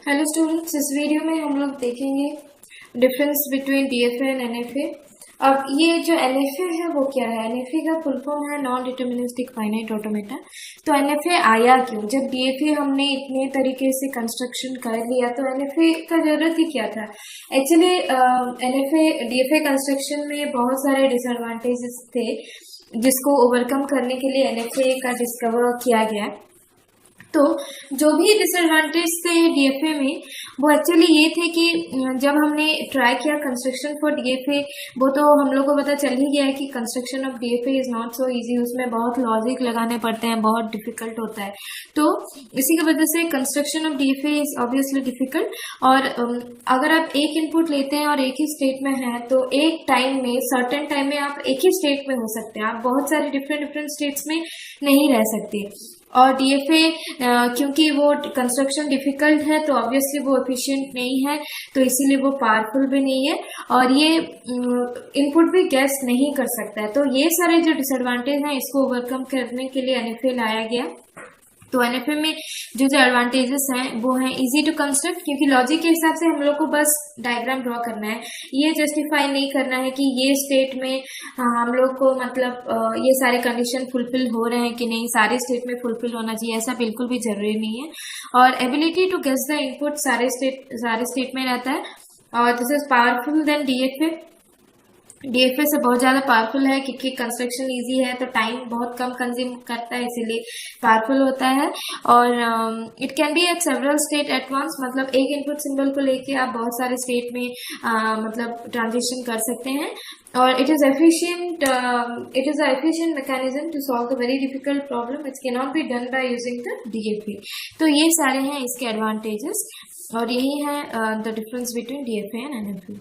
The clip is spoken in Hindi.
हेलो स्टूडेंट्स, इस वीडियो में हम लोग देखेंगे difference between DFA and NFA. अब ये जो एनएफए है वो क्या है? एनएफए का फुल फॉर्म है नॉन डिटर्मिनिस्टिक फाइनाइट ऑटोमेटा। तो एनएफए आया क्यों? जब डीएफए हमने इतने तरीके से कंस्ट्रक्शन कर लिया तो एनएफए का जरूरत ही क्या था? एक्चुअली एनएफए डीएफए कंस्ट्रक्शन में बहुत सारे डिसएडवांटेजेस थे जिसको ओवरकम करने के लिए एनएफए का डिस्कवर किया गया। तो जो भी डिसएडवांटेज थे डीएफए में वो एक्चुअली ये थे कि जब हमने ट्राई किया कंस्ट्रक्शन फॉर डीएफए, वो तो हम लोग को पता चल ही गया है कि construction of DFA is not so easy. उसमें बहुत लॉजिक लगाने पड़ते हैं, बहुत डिफिकल्ट होता है। तो इसी की वजह से construction of DFA is obviously difficult. और अगर आप एक इनपुट लेते हैं और एक ही स्टेट में है तो एक टाइम में, सर्टेन टाइम में आप एक ही स्टेट में हो सकते हैं, आप बहुत सारे डिफरेंट स्टेट्स में नहीं रह सकते। और डीएफए क्योंकि वो कंस्ट्रक्शन डिफिकल्ट है तो ऑब्वियसली वो एफिशिएंट नहीं है, तो इसीलिए वो पावरफुल भी नहीं है और ये इनपुट भी गेस नहीं कर सकता है। तो ये सारे जो डिसएडवांटेज हैं इसको ओवरकम करने के लिए एनएफए लाया गया। तो एनएफए में जो एडवांटेजेस हैं वो हैं इजी टू कंस्ट्रक्ट, क्योंकि लॉजिक के हिसाब से हम लोग को बस डायग्राम ड्रॉ करना है, ये जस्टिफाई नहीं करना है कि ये स्टेट में हम लोग को मतलब ये सारे कंडीशन फुलफिल हो रहे हैं कि नहीं, सारे स्टेट में फुलफिल होना चाहिए, ऐसा बिल्कुल भी जरूरी नहीं है। और ability to guess the input सारे स्टेट में रहता है और this is powerful then DFA. DFA से बहुत ज़्यादा पावरफुल है क्योंकि कंस्ट्रक्शन इजी है तो टाइम बहुत कम कंज्यूम करता है, इसीलिए पावरफुल होता है। और it can be at several state at once, मतलब एक इनपुट सिंबल को लेके आप बहुत सारे स्टेट में मतलब ट्रांजिशन कर सकते हैं। और it is efficient mechanism to solve the very difficult problem. It can not be done by using the DFA. तो ये सारे हैं इसके एडवांटेजेस और यही है the difference between DFA and NFA.